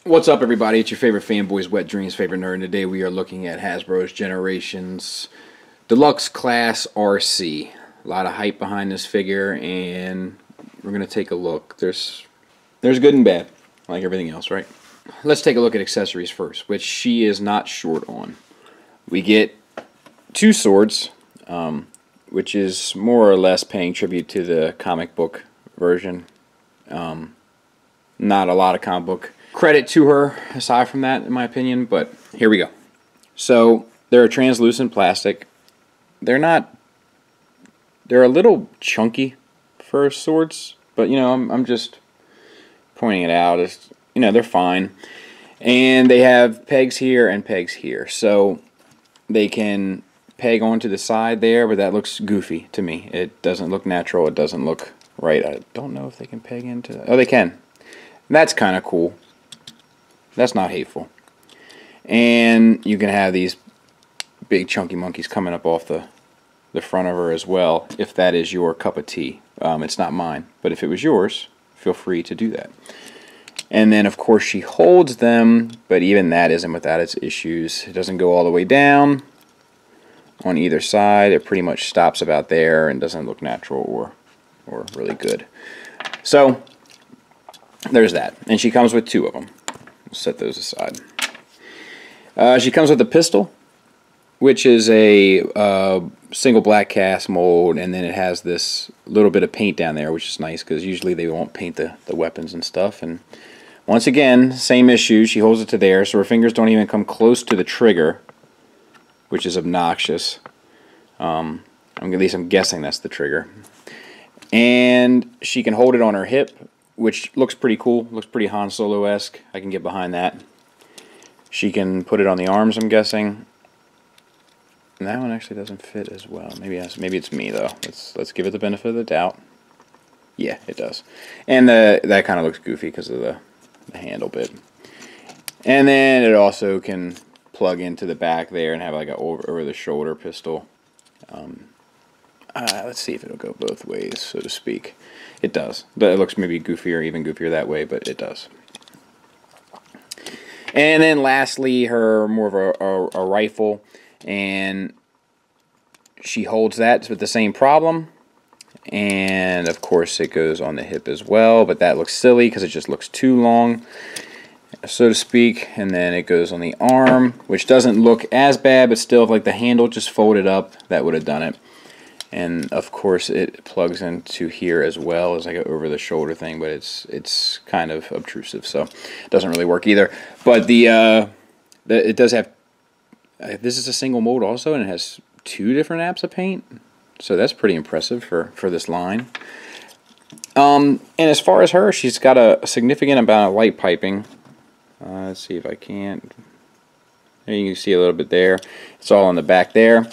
What's up, everybody? It's your favorite fanboys, wet dreams, favorite nerd. And today we are looking at Hasbro's Generations Deluxe Class Arcee. A lot of hype behind this figure, and we're going to take a look. There's good and bad, like everything else, right? Let's take a look at accessories first, which she is not short on. We get two swords, which is more or less paying tribute to the comic book version. Not a lot of comic book credit to her aside from that, in my opinion, but here we go. So they're a translucent plastic. They're a little chunky for swords, but you know, I'm just pointing it out. It's, you know, they're fine. And they have pegs here and pegs here, so they can peg onto the side there, but that looks goofy to me. It doesn't look natural. It doesn't look right. I don't know if they can peg into... Oh, they can. That's kind of cool. That's not hateful. And you can have these big chunky monkeys coming up off the front of her as well, if that is your cup of tea. It's not mine, but if it was yours, feel free to do that. And then, of course, she holds them, but even that isn't without its issues. It doesn't go all the way down on either side. It pretty much stops about there and doesn't look natural or really good. So there's that. And she comes with two of them. We'll set those aside. She comes with a pistol, which is a single black cast mold, and then it has this little bit of paint down there, which is nice because usually they won't paint the weapons and stuff. And once again, same issue. She holds it to there, so her fingers don't even come close to the trigger, which is obnoxious. At least I'm guessing that's the trigger. And she can hold it on her hip, which looks pretty cool. Looks pretty Han Solo-esque. I can get behind that. She can put it on the arms, I'm guessing. And that one actually doesn't fit as well. Maybe it's me, though. Let's give it the benefit of the doubt. Yeah, it does. And that kind of looks goofy because of the handle bit. And then it also can plug into the back there and have like an over-the-shoulder pistol. Let's see if it'll go both ways, so to speak. It does. It looks maybe goofier, even goofier that way, but it does. And then lastly, her more of a rifle, and she holds that with the same problem. And of course it goes on the hip as well, but that looks silly because it just looks too long, so to speak. And then it goes on the arm, which doesn't look as bad, but still, if like the handle just folded up, that would have done it. And of course it plugs into here as well as like an over-the-shoulder thing, but it's kind of obtrusive, so it doesn't really work either. But it does have, this is a single mold also, and it has two different apps of paint, so that's pretty impressive for this line. And as far as her, she's got a significant amount of light piping. Let's see if I can't. There you can see a little bit there. It's all on the back there.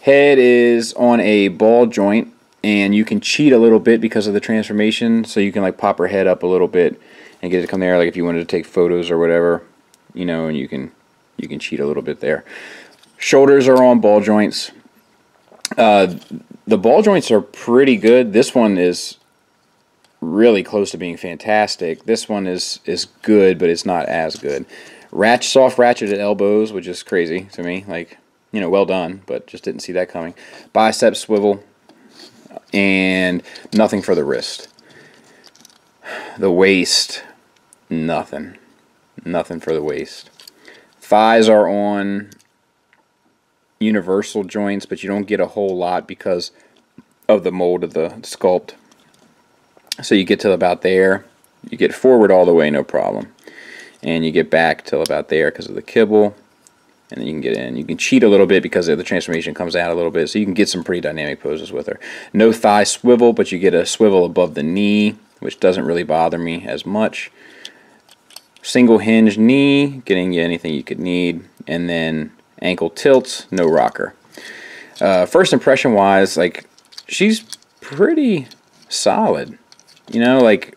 Head is on a ball joint, and you can cheat a little bit because of the transformation, so you can like pop her head up a little bit and get it to come there, like if you wanted to take photos or whatever, you know, and you can cheat a little bit there. Shoulders are on ball joints. The ball joints are pretty good. This one is really close to being fantastic. This one is good, but it's not as good. Soft ratcheted elbows, which is crazy to me. Like, you know, well done, but just didn't see that coming. Bicep swivel, and nothing for the wrist. The waist, nothing. Nothing for the waist. Thighs are on universal joints, but you don't get a whole lot because of the mold of the sculpt. So you get to about there. You get forward all the way, no problem. And you get back till about there because of the kibble. And then you can get in. You can cheat a little bit because the transformation comes out a little bit, so you can get some pretty dynamic poses with her. No thigh swivel, but you get a swivel above the knee, which doesn't really bother me as much. Single hinge knee, getting you anything you could need. And then ankle tilts, no rocker. First impression wise, like, she's pretty solid. You know, like,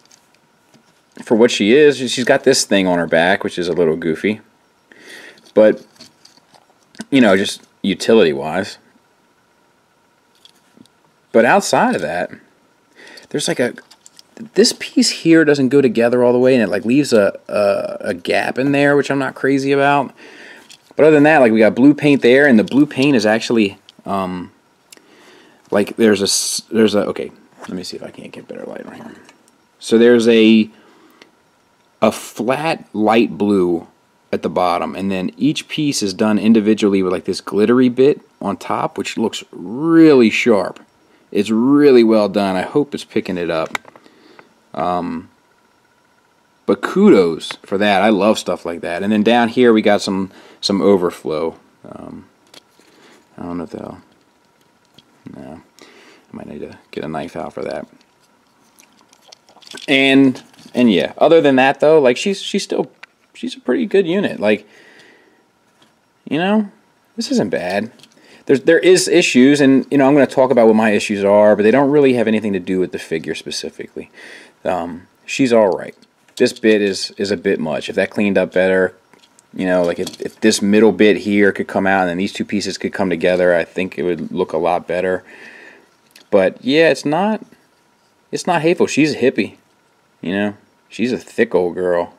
for what she is, she's got this thing on her back, which is a little goofy. But, you know, just utility-wise. But outside of that, there's like this piece here doesn't go together all the way, and it like leaves a gap in there, which I'm not crazy about. But other than that, like, we got blue paint there, and the blue paint is actually, like, there's a, okay, let me see if I can't get better light on here. So there's a flat light blue at the bottom, and then each piece is done individually with like this glittery bit on top, which looks really sharp. It's really well done. I hope it's picking it up. But kudos for that. I love stuff like that. And then down here we got some overflow. I don't know if that'll, no, I might need to get a knife out for that. And yeah, other than that though, like, she's a pretty good unit. Like, you know, this isn't bad. There is issues, and, you know, I'm going to talk about what my issues are, but they don't really have anything to do with the figure specifically. She's all right. This bit is a bit much. If that cleaned up better, you know, like if this middle bit here could come out and then these two pieces could come together, I think it would look a lot better. But yeah, it's not hateful. She's a hippie, you know. She's a thick old girl.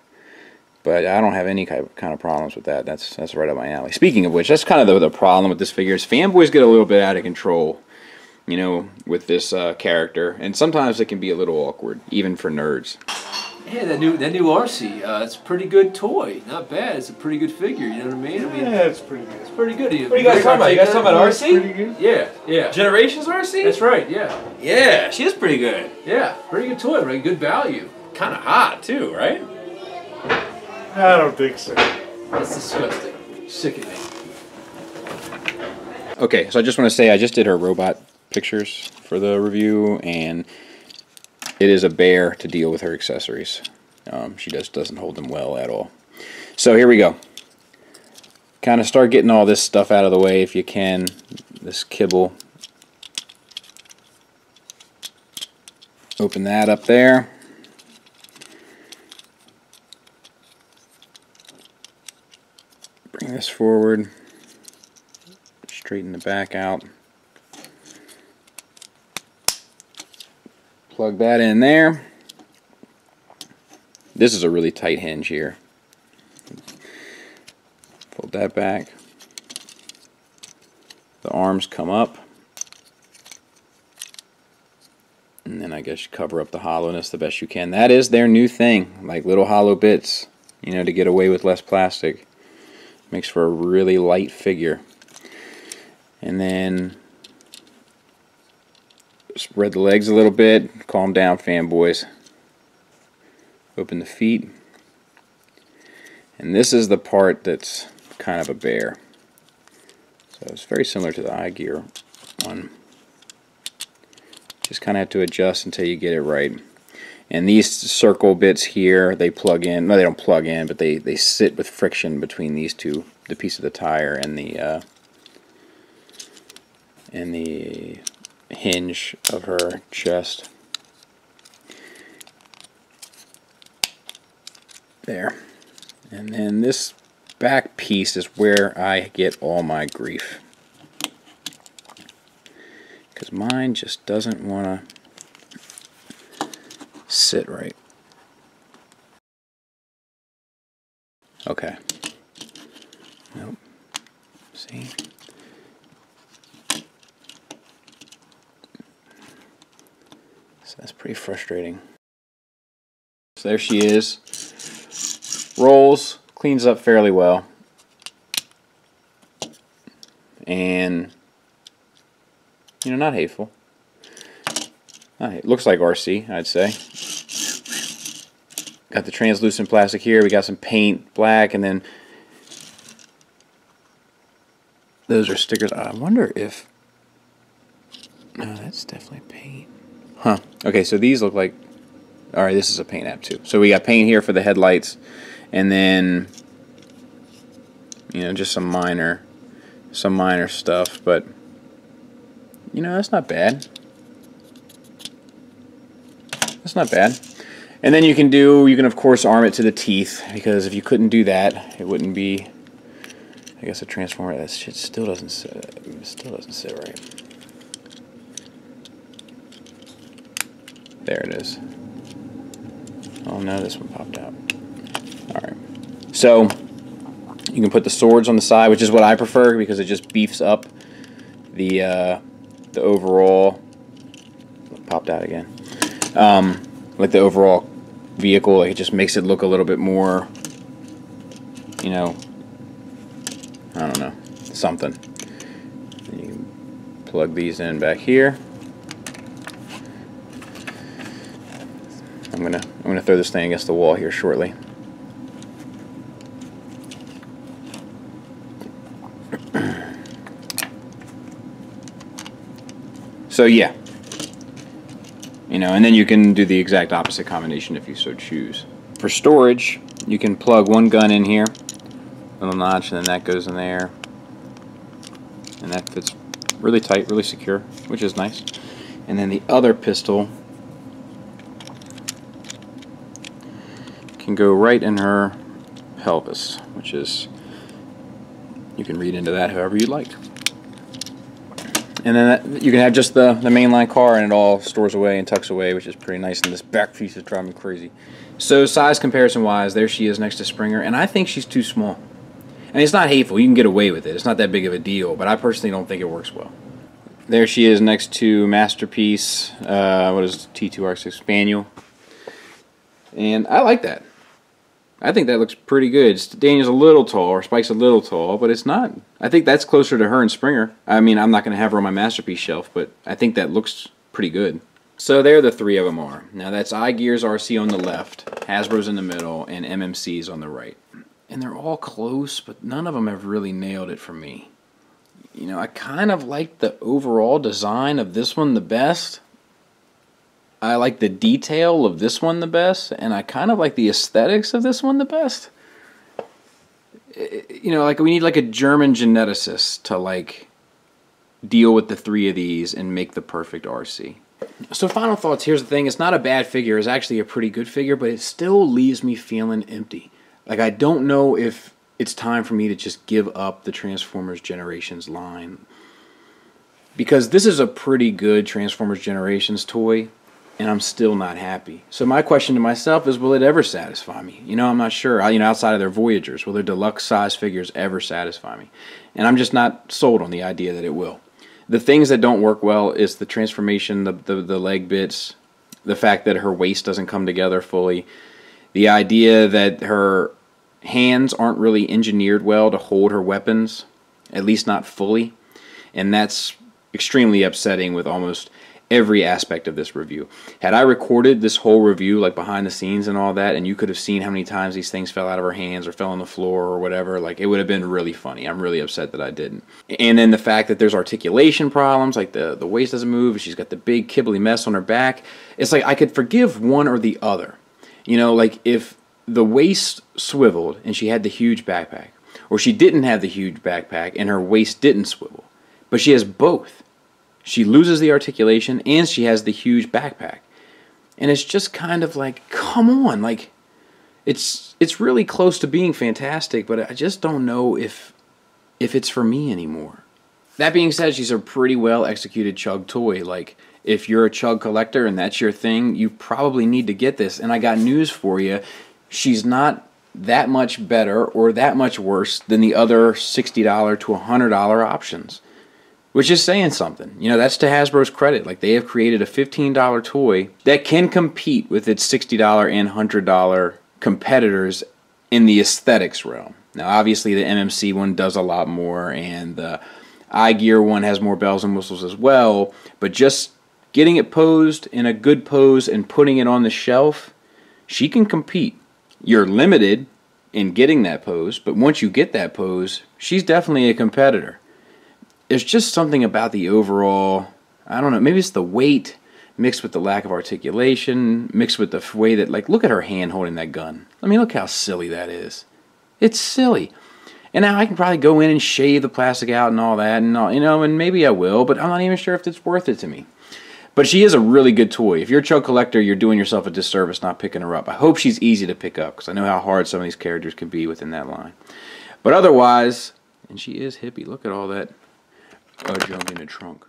But I don't have any kind of problems with that. That's right up my alley. Speaking of which, that's kind of the problem with this figure is fanboys get a little bit out of control, you know, with this character, and sometimes it can be a little awkward, even for nerds. Yeah, that new Arcee, it's a pretty good toy. Not bad. It's a pretty good figure. You know what I mean? Yeah, it's pretty good. It's pretty good. What are you guys talking about? You guys talking about Arcee? Pretty good. Yeah, yeah. Generations Arcee? That's right. Yeah. Yeah, she is pretty good. Yeah, pretty good toy. Right, good value. Kind of hot too, right? I don't think so. That's disgusting. Sickening. Okay, so I just want to say I just did her robot pictures for the review, and it is a bear to deal with her accessories. She just doesn't hold them well at all. So here we go. Kind of start getting all this stuff out of the way if you can. This kibble. Open that up there. Bring this forward. Straighten the back out. Plug that in there. This is a really tight hinge here. Fold that back. The arms come up. And then I guess you cover up the hollowness the best you can. That is their new thing, like little hollow bits, you know, to get away with less plastic. Makes for a really light figure. And then spread the legs a little bit. Calm down, fanboys. Open the feet. And this is the part that's kind of a bear. So it's very similar to the eye gear one. Just kind of have to adjust until you get it right. And these circle bits here, they plug in. No, they don't plug in, but they sit with friction between these two, the piece of the tire and the hinge of her chest. There. And then this back piece is where I get all my grief. Because mine just doesn't want to sit right. Okay. Nope. See? So that's pretty frustrating. So there she is. Rolls, cleans up fairly well. And, you know, not hateful. Looks like Arcee, I'd say. Got the translucent plastic here. We got some paint, black, and then those are stickers. I wonder if... No, that's definitely paint. Huh. Okay, so these look like... Alright, this is a paint app too. So we got paint here for the headlights, and then, you know, just some minor some minor stuff, but you know, that's not bad. That's not bad. And then you can of course arm it to the teeth, because if you couldn't do that, it wouldn't be, I guess, a transformer. That shit still doesn't sit right. There it is. Oh no, this one popped out. Alright. So you can put the swords on the side, which is what I prefer, because it just beefs up the overall. It popped out again. Like the overall vehicle, like it just makes it look a little bit more, you know, I don't know, something. You can plug these in back here. I'm gonna throw this thing against the wall here shortly. So yeah, you know, and then you can do the exact opposite combination if you so choose. For storage, you can plug one gun in here, little notch, and then that goes in there, and that fits really tight, really secure, which is nice. And then the other pistol can go right in her pelvis, which is, you can read into that however you like. And then you can have just the mainline car, and it all stores away and tucks away, which is pretty nice. And this back piece is driving me crazy. So size comparison wise, there she is next to Springer, and I think she's too small. And it's not hateful, you can get away with it. It's not that big of a deal, but I personally don't think it works well. There she is next to Masterpiece, what is it, T2 R6 Spaniel. And I like that. I think that looks pretty good. Daniel's a little tall, or Spike's a little tall, but it's not. I think that's closer to her and Springer. I mean, I'm not going to have her on my Masterpiece shelf, but I think that looks pretty good. So there the three of them are. Now that's iGear's Arcee on the left, Hasbro's in the middle, and MMC's on the right. And they're all close, but none of them have really nailed it for me. You know, I kind of like the overall design of this one the best. I like the detail of this one the best, and I kind of like the aesthetics of this one the best. You know, like we need like a German geneticist to like deal with the three of these and make the perfect Arcee. So final thoughts, here's the thing, it's not a bad figure, it's actually a pretty good figure, but it still leaves me feeling empty. Like I don't know if it's time for me to just give up the Transformers Generations line. Because this is a pretty good Transformers Generations toy, and I'm still not happy. So my question to myself is, will it ever satisfy me? You know, I'm not sure. You know, outside of their Voyagers, will their deluxe size figures ever satisfy me? And I'm just not sold on the idea that it will. The things that don't work well is the transformation, the leg bits, the fact that her waist doesn't come together fully, the idea that her hands aren't really engineered well to hold her weapons, at least not fully, and that's extremely upsetting with almost every aspect of this review. Had I recorded this whole review, like behind the scenes and all that, and you could have seen how many times these things fell out of her hands or fell on the floor or whatever, like it would have been really funny. I'm really upset that I didn't. And then the fact that there's articulation problems, like the waist doesn't move, she's got the big kibbly mess on her back. It's like I could forgive one or the other. You know, like if the waist swiveled and she had the huge backpack, or she didn't have the huge backpack and her waist didn't swivel, but she has both. She loses the articulation and she has the huge backpack. And it's just kind of like, come on, like it's really close to being fantastic, but I just don't know if it's for me anymore. That being said, she's a pretty well executed Chug toy. Like if you're a Chug collector and that's your thing, you probably need to get this. And I got news for you. She's not that much better or that much worse than the other $60 to $100 options. Which is saying something. You know, that's to Hasbro's credit. Like, they have created a $15 toy that can compete with its $60 and $100 competitors in the aesthetics realm. Now, obviously, the MMC one does a lot more, and the iGear one has more bells and whistles as well, but just getting it posed in a good pose and putting it on the shelf, she can compete. You're limited in getting that pose, but once you get that pose, she's definitely a competitor. There's just something about the overall, I don't know, maybe it's the weight mixed with the lack of articulation, mixed with the way that, like, look at her hand holding that gun. I mean, look how silly that is. It's silly. And now I can probably go in and shave the plastic out and all that, and all, you know, and maybe I will, but I'm not even sure if it's worth it to me. But she is a really good toy. If you're a Chug collector, you're doing yourself a disservice not picking her up. I hope she's easy to pick up, because I know how hard some of these characters can be within that line. But otherwise, and she is hippie. Look at all that junk in the trunk.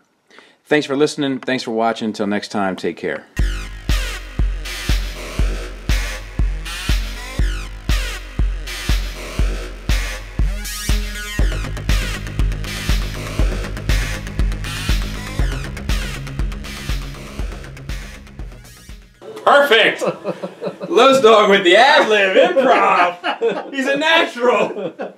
Thanks for listening. Thanks for watching. Until next time, take care. Perfect! Lowe's Dog with the ad-lib improv! He's a natural!